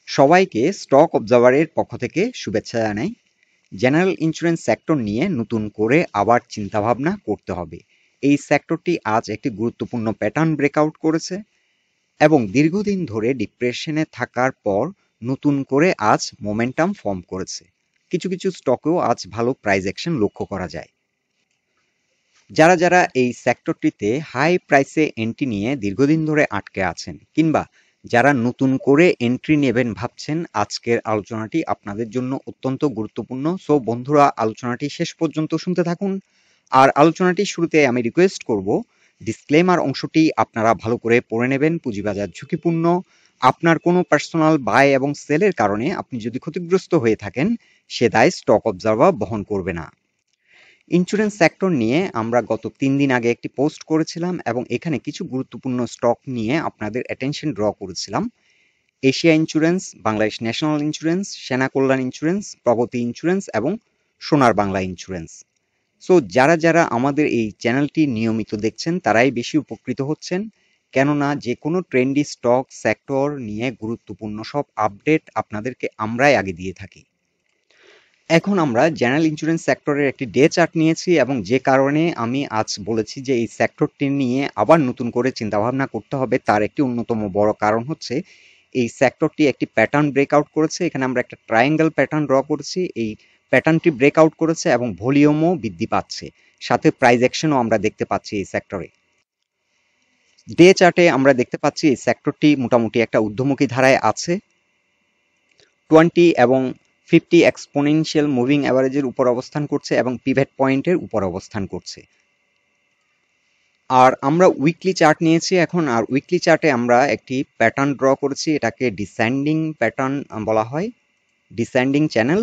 সবাইকে স্টক অবজারভারের পক্ষ থেকে শুভেচ্ছা জানাই। জেনারেল ইন্স্যুরেন্স সেক্টর নিয়ে নতুন করে আবার চিন্তাভাবনা করতে হবে। এই সেক্টরটি আজ একটি গুরুত্বপূর্ণ প্যাটার্ন ব্রেকআউট করেছে এবং দীর্ঘদিন ধরে ডিপ্রেশনে থাকার পর নতুন করে আজ মোমেন্টাম ফর্ম করেছে। কিছু কিছু স্টকেও আজ ভালো প্রাইস অ্যাকশন লক্ষ্য করা যায়। যারা যারা এই সেক্টরটিতে হাই প্রাইসে এন্ট্রি নিয়ে দীর্ঘদিন ধরে আটকে আছেন কিংবা যারা নতুন করে এন্ট্রি নেবেন ভাবছেন, আজকের আলোচনাটি আপনাদের জন্য অত্যন্ত গুরুত্বপূর্ণ। সো বন্ধুরা, আলোচনাটি শেষ পর্যন্ত শুনতে থাকুন। আর আলোচনাটির শুরুতে আমি রিকোয়েস্ট করব, ডিসক্লেমার অংশটি আপনারা ভালো করে পড়ে নেবেন। পুঁজিবাজার ঝুঁকিপূর্ণ। আপনার কোনো পার্সোনাল বাই এবং সেলের কারণে আপনি যদি ক্ষতিগ্রস্ত হয়ে থাকেন, সে দায় স্টক অবজারভার বহন করবে না। ইন্স্যুরেন্স সেক্টর নিয়ে আমরা গত 3 দিন আগে একটি পোস্ট করেছিলাম এবং এখানে কিছু গুরুত্বপূর্ণ স্টক নিয়ে আপনাদের অ্যাটেনশন ড্র করেছিলাম। Asia insurance, Bangladesh national insurance, সেনা কল্যাণ ইন্স্যুরেন্স, প্রগতি ইন্স্যুরেন্স এবং সোনার বাংলা ইন্স্যুরেন্স। সো যারা যারা আমাদের এই চ্যানেলটি নিয়মিত দেখছেন তারাই বেশি উপকৃত হচ্ছেন, কেননা যে কোনো ট্রেন্ডি স্টক সেক্টর নিয়ে গুরুত্বপূর্ণ সব আপডেট আপনাদেরকে আমরাই আগে দিয়ে থাকি। এখন আমরা জেনারেল ইন্স্যুরেন্স সেক্টরের একটি ডে চার্ট নিয়েছি এবং যে কারণে আমি আজ বলেছি যে এই সেক্টরটি নিয়ে আবার নতুন করে চিন্তাভাবনা করতে হবে, তার একটি অন্যতম বড় কারণ হচ্ছে এই সেক্টরটি একটি প্যাটার্ন ব্রেকআউট করেছে। এখানে আমরা একটা ট্রায়াঙ্গেল প্যাটার্ন ড্র করেছি। এই প্যাটার্নটি ব্রেকআউট করেছে এবং ভলিউমও বৃদ্ধি পাচ্ছে, সাথে প্রাইস অ্যাকশনও আমরা দেখতে পাচ্ছি এই সেক্টরে। ডে চার্টে আমরা দেখতে পাচ্ছি এই সেক্টরটি মোটামুটি একটা ঊর্ধ্বমুখী ধারায় আছে। 20 এবং 50 এক্সপোনেনশিয়াল মুভিং অ্যাভারেজের উপর অবস্থান করছে এবং পিভট পয়েন্টের উপর অবস্থান করছে। আর আমরা উইকলি চার্ট নিয়েছি এখন, আর উইকলি চার্টে আমরা একটি প্যাটার্ন ড্র করেছি। এটাকে ডিসেন্ডিং প্যাটার্ন বলা হয়, ডিসেন্ডিং চ্যানেল।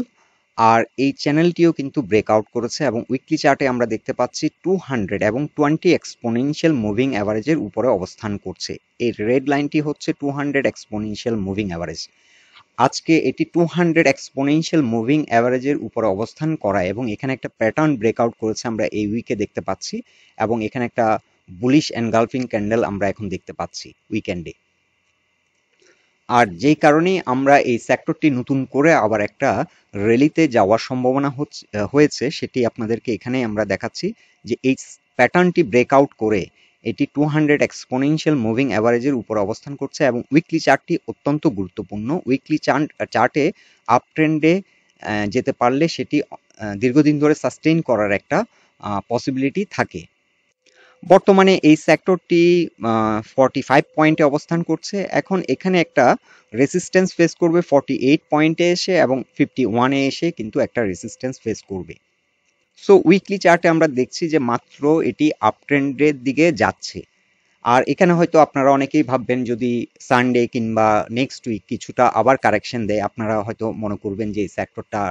আর এই চ্যানেলটিও কিন্তু ব্রেকআউট করেছে এবং উইকলি চার্টে আমরা দেখতে পাচ্ছি 200 এবং 20 এক্সপোনেনশিয়াল মুভিং অ্যাভারেজের উপরে অবস্থান করছে। এই রেড লাইনটি হচ্ছে 200 এক্সপোনেনশিয়াল মুভিং অ্যাভারেজ। আজকে এটি 200 এক্সপোনেনশিয়াল মুভিং অ্যাভারেজের উপরে অবস্থান করা এবং এখানে একটা প্যাটার্ন ব্রেকআউট করেছে আমরা এই উইকে দেখতে পাচ্ছি এবং এখানে একটা বুলিশ এনগালফিং ক্যান্ডেল আমরা এখন দেখতে পাচ্ছি উইকেন্ডে। আর যেই কারণে আমরা এই সেক্টরটি নতুন করে আবার একটা র্যালিতে যাওয়ার সম্ভাবনা হয়েছে, সেটি আপনাদেরকে এখানে আমরা দেখাচ্ছি যে এই প্যাটার্নটি ব্রেকআউট করে এটি 200 এক্সপোনেনশিয়াল মুভিং অ্যাভারেজের উপর অবস্থান করছে এবং উইকলি চার্টটি অত্যন্ত গুরুত্বপূর্ণ। উইকলি চার্টে আপ ট্রেন্ডে যেতে পারলে সেটি দীর্ঘদিন ধরে সাস্টেইন করার একটা পসিবিলিটি থাকে। বর্তমানে এই সেক্টরটি 45 পয়েন্টে অবস্থান করছে। এখন এখানে একটা রেসিস্ট্যান্স ফেস করবে 48 পয়েন্টে এসে এবং 51-এ এসে কিন্তু একটা রেসিস্ট্যান্স ফেস করবে। সো উইকলি চার্টে আমরা দেখছি যে মাত্র এটি আপ ট্রেন্ডের দিকে যাচ্ছে। আর এখানে হয়তো আপনারা অনেকেই ভাববেন, যদি সানডে কিংবা নেক্সট উইক কিছুটা আবার কারেকশন দেয়, আপনারা হয়তো মনে করবেন যে এই সেক্টরটা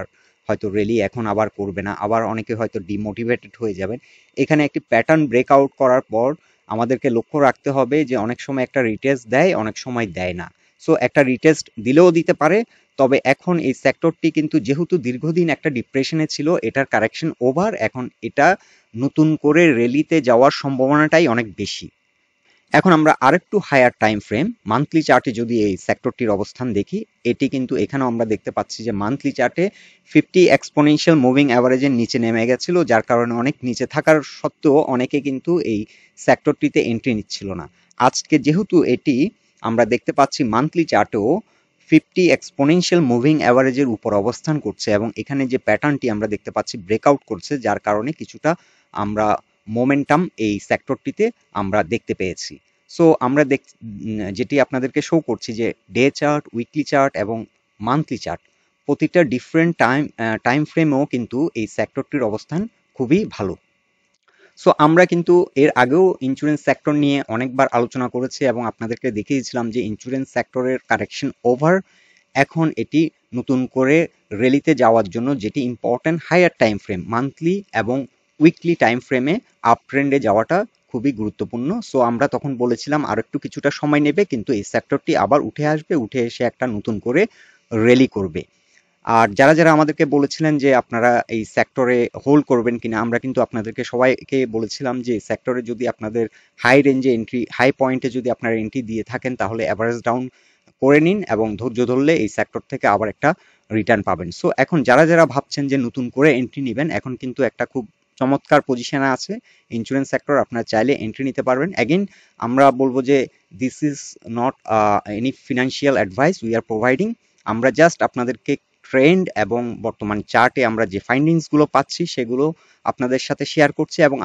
হয়তো রেলি এখন আবার করবে না, আবার অনেকে হয়তো ডিমোটিভেটেড হয়ে যাবেন। এখানে একটি প্যাটার্ন ব্রেকআউট করার পর আমাদেরকে লক্ষ্য রাখতে হবে যে অনেক সময় একটা রিটেস্ট দেয়, অনেক সময় দেয় না। সো একটা রিটেস্ট দিলেও দিতে পারে, তবে এখন এই সেক্টরটি কিন্তু যেহেতু দীর্ঘদিন একটা ডিপ্রেশনে ছিল, এটার কারেকশন ওভার। এখন এটা নতুন করে রেলিতে যাওয়ার সম্ভাবনাটাই অনেক বেশি। এখন আমরা আরেকটু হায়ার টাইম ফ্রেম মান্থলি চার্টে যদি এই সেক্টরটির অবস্থান দেখি, এটি কিন্তু এখানেও আমরা দেখতে পাচ্ছি যে মান্থলি চার্টে 50 এক্সপোনেনশিয়াল মুভিং অ্যাভারেজের নিচে নেমে গেছিল, যার কারণে অনেক নিচে থাকার সত্ত্বেও অনেকে কিন্তু এই সেক্টরটিতে এন্ট্রি নিচ্ছিল না। আজকে যেহেতু এটি আমরা দেখতে পাচ্ছি মান্থলি চার্টেও 50 এক্সপোনেনশিয়াল মুভিং অ্যাভারেজের উপর অবস্থান করছে এবং এখানে যে প্যাটার্নটি আমরা দেখতে পাচ্ছি ব্রেকআউট করছে, যার কারণে কিছুটা আমরা মোমেন্টাম এই সেক্টরটিতে আমরা দেখতে পেয়েছি। সো আমরা যেটি আপনাদেরকে শো করছি যে ডে চার্ট, উইকলি চার্ট এবং মান্থলি চার্ট প্রতিটা ডিফারেন্ট টাইম ফ্রেমেও কিন্তু এই সেক্টরটির অবস্থান খুবই ভালো। সো আমরা কিন্তু এর আগেও ইন্স্যুরেন্স সেক্টর নিয়ে অনেকবার আলোচনা করেছি এবং আপনাদেরকে দেখিয়েছিলাম যে ইন্স্যুরেন্স সেক্টরের কারেকশন ওভার। এখন এটি নতুন করে র্যালিতে যাওয়ার জন্য যেটি important higher time frame monthly এবং উইকলি টাইম ফ্রেমে আপ ট্রেন্ডে যাওয়াটা খুবই গুরুত্বপূর্ণ। সো আমরা তখন বলেছিলাম আর একটু কিছুটা সময় নেবে, কিন্তু এই সেক্টরটি আবার উঠে আসবে, উঠে এসে একটা নতুন করে র্যালি করবে। আর যারা যারা আমাদেরকে বলেছিলেন যে আপনারা এই সেক্টরে হোল্ড করবেন কিনা, আমরা কিন্তু আপনাদেরকে সবাইকে বলেছিলাম যে সেক্টরে যদি আপনাদের হাই রেঞ্জে এন্ট্রি, হাই পয়েন্টে যদি আপনারা এন্ট্রি দিয়ে থাকেন, তাহলে অ্যাভারেজ ডাউন করে নিন এবং ধৈর্য ধরলে এই সেক্টর থেকে আবার একটা রিটার্ন পাবেন। সো এখন যারা যারা ভাবছেন যে নতুন করে এন্ট্রি নেবেন, এখন কিন্তু একটা খুব চমৎকার পজিশনে আছে ইন্স্যুরেন্স সেক্টর, আপনারা চাইলে এন্ট্রি নিতে পারবেন। অ্যাগেন আমরা বলবো যে this is not any financial advice we are providing. আমরা জাস্ট আপনাদেরকে ট্রেন্ড এবং বর্তমান চার্টে আমরা যে ফাইন্ডিংসগুলো পাচ্ছি সেগুলো আপনাদের সাথে শেয়ার করছি এবং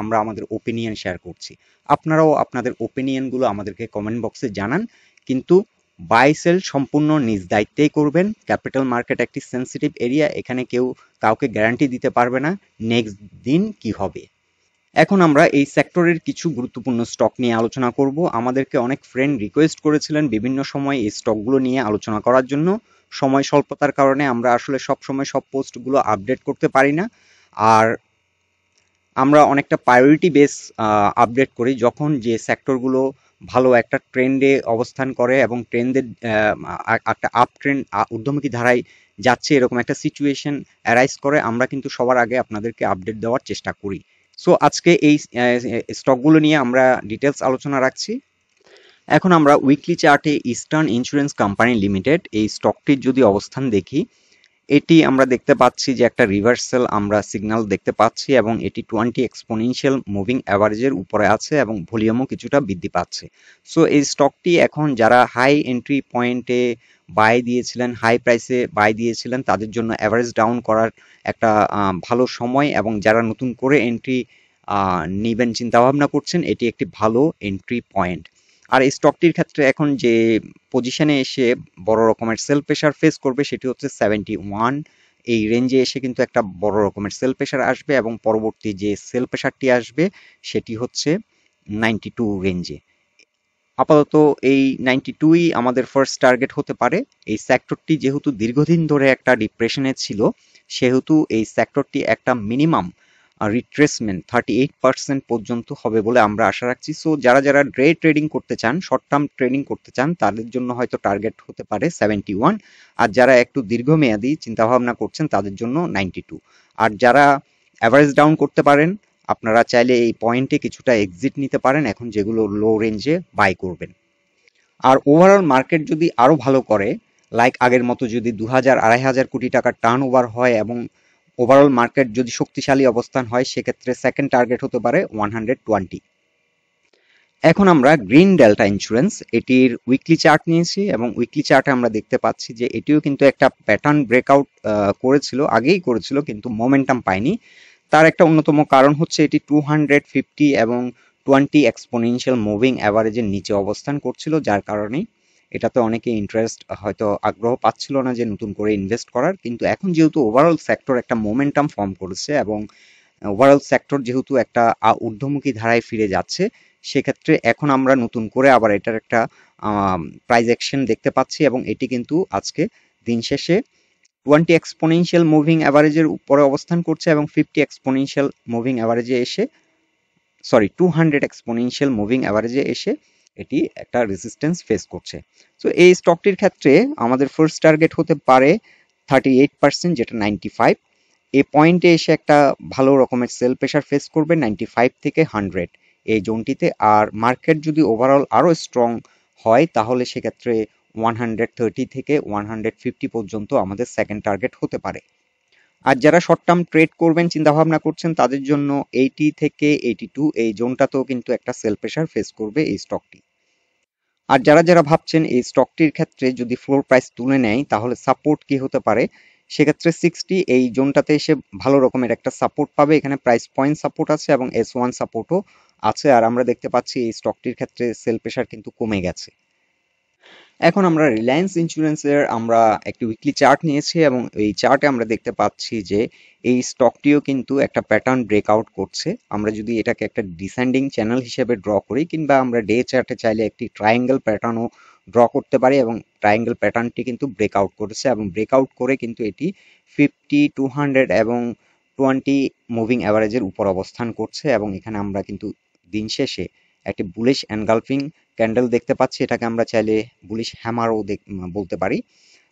আমরা আমাদের ওপিনিয়ন শেয়ার করছি। আপনারাও আপনাদের ওপিনিয়নগুলো আমাদেরকে কমেন্ট বক্সে জানান, কিন্তু বাই সেল সম্পূর্ণ নিজ দায়িত্বেই করবেন। ক্যাপিটাল মার্কেট একটি সেন্সিটিভ এরিয়া, এখানে কেউ কাউকে গ্যারান্টি দিতে পারবে না নেক্সট দিন কি হবে। এখন আমরা এই সেক্টরের কিছু গুরুত্বপূর্ণ স্টক নিয়ে আলোচনা করব। আমাদেরকে অনেক ফ্রেন্ড রিকোয়েস্ট করেছিলেন বিভিন্ন সময় এই স্টকগুলো নিয়ে আলোচনা করার জন্য। সময় স্বল্পতার কারণে আমরা আসলে সব সময় সব পোস্টগুলো আপডেট করতে পারি না, আর আমরা অনেকটা প্রায়োরিটি বেস আপডেট করি যখন যে সেক্টরগুলো ভালো একটা ট্রেন্ডে অবস্থান করে এবং ট্রেন্ডের একটা আপ ট্রেন্ড ঊর্ধ্বমুখী ধারায় যাচ্ছে এরকম একটা সিচুয়েশন অ্যারাইজ করে, আমরা কিন্তু সবার আগে আপনাদেরকে আপডেট দেওয়ার চেষ্টা করি। সো আজকে এই স্টকগুলো নিয়ে আমরা ডিটেলস আলোচনা রাখছি। এখন আমরা উইকলি চার্টে ইস্টার্ন ইন্স্যুরেন্স কোম্পানি লিমিটেড এই স্টকটির যদি অবস্থান দেখি, এটি আমরা দেখতে পাচ্ছি যে একটা রিভার্সাল আমরা সিগন্যাল দেখতে পাচ্ছি এবং এটি 20 এক্সপোনেনশিয়াল মুভিং অ্যাভারেজের উপরে আছে এবং ভলিউমও কিছুটা বৃদ্ধি পাচ্ছে। সো এই স্টকটি এখন যারা হাই এন্ট্রি পয়েন্টে বাই দিয়েছিলেন, হাই প্রাইসে বাই দিয়েছিলেন, তাদের জন্য অ্যাভারেজ ডাউন করার একটা ভালো সময়, এবং যারা নতুন করে এন্ট্রি নেবেন চিন্তাভাবনা করছেন, এটি একটি ভালো এন্ট্রি পয়েন্ট। আর এই স্টকটির ক্ষেত্রে এখন যে পজিশনে এসে বড় রকমের সেল প্রেশার ফেস করবে সেটি হচ্ছে 71, এই রেঞ্জে এসে কিন্তু একটা বড় রকমের সেল প্রেশার আসবে এবং পরবর্তী যে সেল প্রেশারটি আসবে সেটি হচ্ছে 92 রেঞ্জে। আপাতত এই 92ই আমাদের ফার্স্ট টার্গেট হতে পারে। এই সেক্টরটি যেহেতু দীর্ঘদিন ধরে একটা ডিপ্রেশনে ছিল, সেহেতু এই সেক্টরটি একটা মিনিমাম রিট্রেসমেন্ট 38% পর্যন্ত হবে বলে আমরা আশা রাখছি। সো যারা যারা ডে ট্রেডিং করতে চান, শর্ট টার্ম ট্রেডিং করতে চান, তাদের জন্য হয়তো টার্গেট হতে পারে 71, আর যারা একটু দীর্ঘমেয়াদী চিন্তাভাবনা করছেন তাদের জন্য 92। আর যারা অ্যাভারেজ ডাউন করতে পারেন, আপনারা চাইলে এই পয়েন্টে কিছুটা এক্সিট নিতে পারেন এখন যেগুলো লো রেঞ্জে বাই করবেন। আর ওভারঅল মার্কেট যদি আরো ভালো করে, লাইক আগের মতো যদি 2000-2500 কোটি টাকার টার্ন ওভার হয় এবং ওভারঅল মার্কেট যদি শক্তিশালী অবস্থান হয়, সেক্ষেত্রে সেকেন্ড টার্গেট হতে পারে 120। এখন আমরা গ্রিন ডেল্টা ইন্স্যুরেন্স এটির উইকলি চার্ট নিয়েছি এবং উইকলি চার্টে আমরা দেখতে পাচ্ছি যে এটিও কিন্তু একটা প্যাটার্ন ব্রেকআউট করেছিল, আগেই করেছিল কিন্তু মোমেন্টাম পায়নি। তার একটা অন্যতম কারণ হচ্ছে এটি 250 এবং 20 এক্সপোনেনশিয়াল মুভিং অ্যাভারেজের নিচে অবস্থান করছিল, যার কারণে এটাতে অনেকে ইন্টারেস্ট হয়তো আগ্রহ পাচ্ছিল না যে নতুন করে ইনভেস্ট করার। কিন্তু এখন যেহেতু ওভারঅল সেক্টর একটা মোমেন্টাম ফর্ম করেছে এবং ওভারঅল সেক্টর যেহেতু একটা ঊর্ধ্বমুখী ধারায় ফিরে যাচ্ছে, সেক্ষেত্রে এখন আমরা নতুন করে আবার এটার একটা প্রাইস অ্যাকশন দেখতে পাচ্ছি এবং এটি কিন্তু আজকে দিন শেষে 20 এক্সপোনেনশিয়াল মুভিং অ্যাভারেজের উপরে অবস্থান করছে এবং 50 এক্সপোনেনশিয়াল মুভিং অ্যাভারেজে এসে 200 এক্সপোনেনশিয়াল মুভিং অ্যাভারেজে এসে এটি একটা রেজিস্ট্যান্স ফেস করছে। সো এই স্টকটির ক্ষেত্রে আমাদের ফার্স্ট টার্গেট হতে পারে 38%, যেটা 95। এই পয়েন্টে এসে একটা ভালো রকমের সেল প্রেশার ফেস করবে 95 থেকে 100 এই জোনটিতে। আর মার্কেট যদি ওভারঅল আরো স্ট্রং হয় তাহলে সেক্ষেত্রে 130 থেকে 150 পর্যন্ত আমাদের সেকেন্ড টার্গেট হতে পারে। আর যারা শর্ট টার্ম ট্রেড করবেন চিন্তা ভাবনা করছেন, তাদের জন্য 80 থেকে 82 এই জোনটাতেও কিন্তু একটা সেল প্রেশার ফেস করবে এই স্টকটি। আর যারা যারা ভাবছেন এই স্টকটির ক্ষেত্রে যদি ফ্লোর প্রাইস তুলে নেয় তাহলে সাপোর্ট কি হতে পারে, সেক্ষেত্রে 60 এই জোনটাতে এসে ভালো রকমের একটা সাপোর্ট পাবে। এখানে প্রাইস পয়েন্ট সাপোর্ট আছে এবং S1 সাপোর্টও আছে। আর আমরা দেখতে পাচ্ছি এই স্টকটির ক্ষেত্রে সেল প্রেশার কিন্তু কমে গেছে। এখন আমরা রিলায়েন্স ইন্স্যুরেন্সের আমরা একটি উইকলি চার্ট নিয়েছি এবং এই চার্টে আমরা দেখতে পাচ্ছি যে এই স্টকটিও কিন্তু একটা প্যাটার্ন ব্রেকআউট করছে। আমরা যদি এটাকে একটা ডিসেন্ডিং চ্যানেল হিসেবে ড্র করি, কিংবা আমরা ডে চার্টে চাইলে একটি ট্রায়াঙ্গেল প্যাটার্নও ড্র করতে পারি, এবং ট্রায়াঙ্গেল প্যাটার্নটি কিন্তু ব্রেকআউট করেছে এবং ব্রেকআউট করে কিন্তু এটি 50, 200 এবং 20 মুভিং অ্যাভারেজের উপর অবস্থান করছে এবং এখানে আমরা কিন্তু দিন শেষে একটি বুলিশ এনগালফিং ক্যান্ডেল দেখতে পাচ্ছি। এটাকে আমরা চাইলে বুলিশ হ্যামারও বলতে পারি।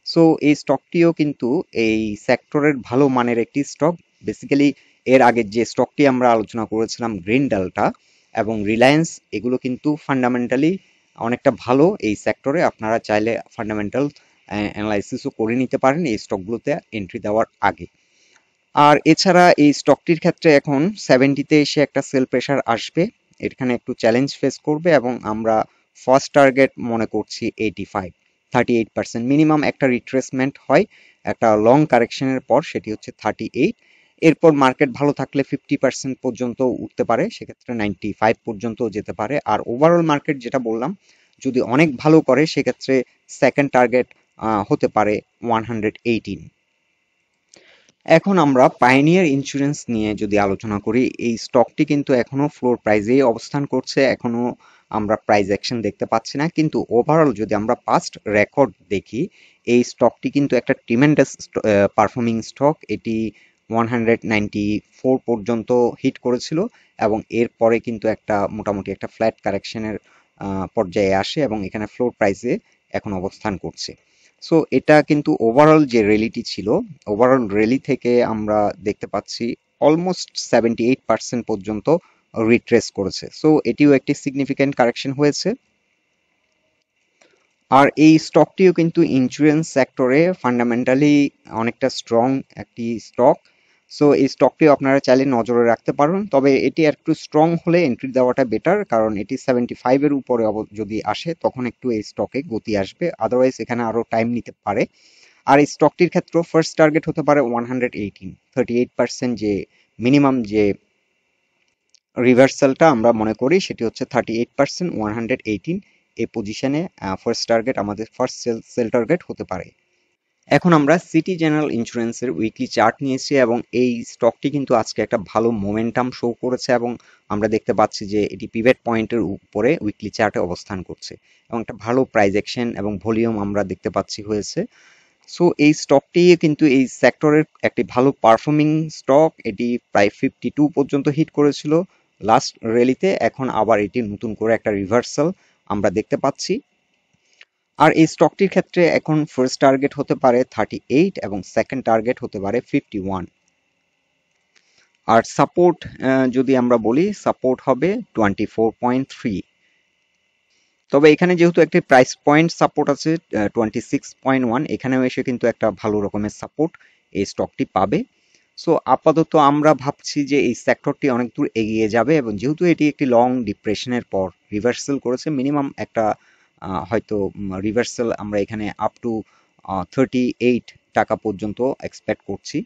সো এই স্টকটিও কিন্তু এই সেক্টরের ভালো মানের একটি স্টক। বেসিক্যালি এর আগের যে স্টকটি আমরা আলোচনা করেছিলাম গ্রিন ডেল্টা এবং রিলায়েন্স, এগুলো কিন্তু ফান্ডামেন্টালি অনেকটা ভালো এই সেক্টরে। আপনারা চাইলে ফান্ডামেন্টাল অ্যানালাইসিসও করে নিতে পারেন এই স্টকগুলোতে এন্ট্রি দেওয়ার আগে। আর এছাড়া এই স্টকটির ক্ষেত্রে এখন 70-তে এসে একটা সেল প্রেসার আসবে, এখানে একটু চ্যালেঞ্জ ফেস করবে এবং আমরা ফার্স্ট টার্গেট মনে করছি 85, 38%। মিনিমাম একটা রিট্রেসমেন্ট হয় একটা লং কারেকশনের পর, সেটি হচ্ছে 38। এরপর মার্কেট ভালো থাকলে 50% পর্যন্ত উঠতে পারে, সেক্ষেত্রে 95 পর্যন্ত যেতে পারে। আর ওভারঅল মার্কেট যেটা বললাম, যদি অনেক ভালো করে সেক্ষেত্রে সেকেন্ড টার্গেট হতে পারে 118। এখন আমরা পাইওনিয়ার ইন্স্যুরেন্স নিয়ে যদি আলোচনা করি, এই স্টকটি কিন্তু এখনো ফ্লোর প্রাইজেই অবস্থান করছে, এখনো আমরা প্রাইস অ্যাকশন দেখতে পাচ্ছি না। কিন্তু ওভারঅল যদি আমরা পাস্ট রেকর্ড দেখি, এই স্টকটি কিন্তু একটা ট্রিমেন্ডাস পারফর্মিং স্টক। এটি 194 পর্যন্ত হিট করেছিল এবং এরপরে কিন্তু একটা মোটামুটি একটা ফ্ল্যাট কারেকশনের পর্যায়ে আসে এবং এখানে ফ্লোর প্রাইসে এখন অবস্থান করছে। সো এটা কিন্তু ওভারঅল যে র্যালিটি ছিল, ওভারঅল র্যালি থেকে আমরা দেখতে পাচ্ছি অলমোস্ট 78% পর্যন্ত রিট্রেস করেছে। সো এটিও একটি সিগনিফিক্যান্ট কারেকশন হয়েছে। আর এই স্টকটিও কিন্তু ইন্স্যুরেন্স সেক্টরে ফান্ডামেন্টালি অনেকটা স্ট্রং একটি স্টক। সো এই স্টকটিও আপনারা চাইলে নজরে রাখতে পারেন, তবে এটি একটু স্ট্রং হলে এন্ট্রি দেওয়াটা বেটার, কারণ এটি 75-এর উপরে যদি আসে তখন একটু এই স্টকে গতি আসবে, আদারওয়াইজ এখানে আরো টাইম নিতে পারে। আর এই স্টকটির ক্ষেত্রে ফার্স্ট টার্গেট হতে পারে 118, 38% যে মিনিমাম যে রিভার্সালটা আমরা মনে করি সেটি হচ্ছে 38%, 118 এই পজিশনে ফার্স্ট টার্গেট আমাদের ফার্স্ট সেল টার্গেট হতে পারে। এখন আমরা সিটি জেনারেল ইন্স্যুরেন্সের উইকলি চার্ট নিয়েছি এবং এই স্টকটি কিন্তু আজকে একটা ভালো মোমেন্টাম শো করেছে এবং আমরা দেখতে পাচ্ছি যে এটি পিভট পয়েন্টের উপরে উইকলি চার্টে অবস্থান করছে এবং একটা ভালো প্রাইস অ্যাকশন এবং ভলিউম আমরা দেখতে পাচ্ছি হয়েছে। সো এই স্টকটি কিন্তু এই সেক্টরের একটি ভালো পারফর্মিং স্টক, এটি প্রায় 52 পর্যন্ত হিট করেছিল লাস্ট র্যালিতে, এখন আবার এটি নতুন করে একটা রিভার্সাল আমরা দেখতে পাচ্ছি। আর এই স্টকটির ক্ষেত্রে এখন ফার্স্ট টার্গেট হতে পারে 38 এবং সেকেন্ড টার্গেট হতে পারে 51। আর সাপোর্ট যদি আমরা বলি, সাপোর্ট হবে 24.3। তবে এখানে যেহেতু একটি প্রাইস পয়েন্ট সাপোর্ট আছে 26.1, এখানেও এসে কিন্তু একটা ভালো রকমের সাপোর্ট এই স্টকটি পাবে। সো আপাতত আমরা ভাবছি যে এই সেক্টরটি অনেক দূর এগিয়ে যাবে এবং যেহেতু এটি একটি লং ডিপ্রেশনের পর রিভার্সাল করেছে, মিনিমাম একটা হয়তো রিভার্সাল আমরা এখানে আপ টু 38 টাকা পর্যন্ত এক্সপেক্ট করছি।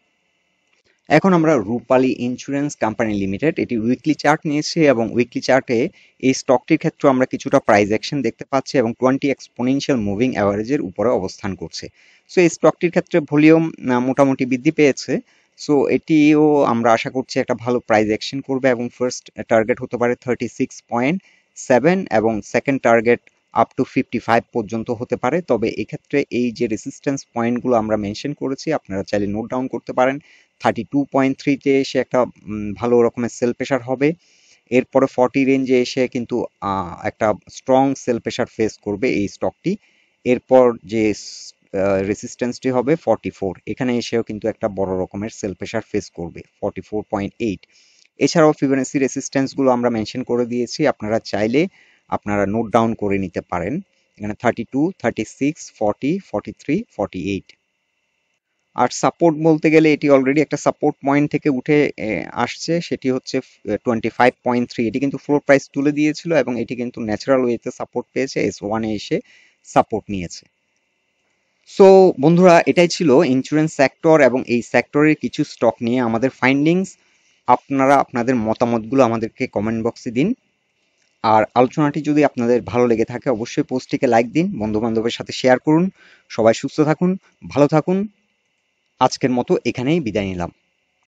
এখন আমরা রূপালী ইন্স্যুরেন্স কোম্পানি লিমিটেড এটি উইকলি চার্ট নিয়েছি এবং উইকলি চার্টে এই স্টকটির ক্ষেত্রে আমরা কিছুটা প্রাইস অ্যাকশন দেখতে পাচ্ছি এবং 20 এক্সপোনেনশিয়াল মুভিং অ্যাভারেজের উপরে অবস্থান করছে। সো এই স্টকটির ক্ষেত্রে ভলিউম মোটামুটি বৃদ্ধি পেয়েছে। সো এটিও আমরা আশা করছি একটা ভালো প্রাইস অ্যাকশন করবে এবং ফার্স্ট টার্গেট হতে পারে 36.7 এবং সেকেন্ড টার্গেট আপ টু 55 পর্যন্ত হতে পারে। তবে এক্ষেত্রে এই যে রেসিস্ট্যান্স পয়েন্টগুলো আমরা মেনশন করেছি আপনারা চাইলে নোট ডাউন করতে পারেন। 32.3-তে এসে একটা ভালো রকমের সেল প্রেশার হবে, এরপরে 40 রেঞ্জে এসে কিন্তু একটা স্ট্রং সেল প্রেশার ফেস করবে এই স্টকটি। এরপর যে রেসিস্ট্যান্সটি হবে 44, এখানে এসেও কিন্তু একটা বড় রকমের সেল প্রেশার ফেস করবে 44.8। এছাড়াও ফিবোনাচি রেসিস্ট্যান্সগুলো আমরা মেনশন করে দিয়েছি, আপনারা চাইলে আপনারা নোট ডাউন করে নিতে পারেন। এখানে 32, 36, 40, 43, 48। আর সাপোর্ট বলতে গেলে এটি অলরেডি একটা সাপোর্ট পয়েন্ট থেকে উঠে আসছে, সেটি হচ্ছে 25.3। এটি কিন্তু ফ্লোর প্রাইস তুলে দিয়েছিল এবং এটি কিন্তু ন্যাচারাল ওয়েতে সাপোর্ট পেয়েছে, S1-এ এসে সাপোর্ট নিয়েছে। সো বন্ধুরা, এটাই ছিল ইন্স্যুরেন্স সেক্টর এবং এই সেক্টরের কিছু স্টক নিয়ে আমাদের ফাইন্ডিংস। আপনারা আপনাদের মতামতগুলো আমাদেরকে কমেন্ট বক্সে দিন। আর আলোচনাটি যদি আপনাদের ভালো লেগে থাকে অবশ্যই পোস্টটিকে লাইক দিন, বন্ধু বান্ধবের সাথে শেয়ার করুন। সবাই সুস্থ থাকুন, ভালো থাকুন। আজকের মতো এখানেই বিদায় নিলাম।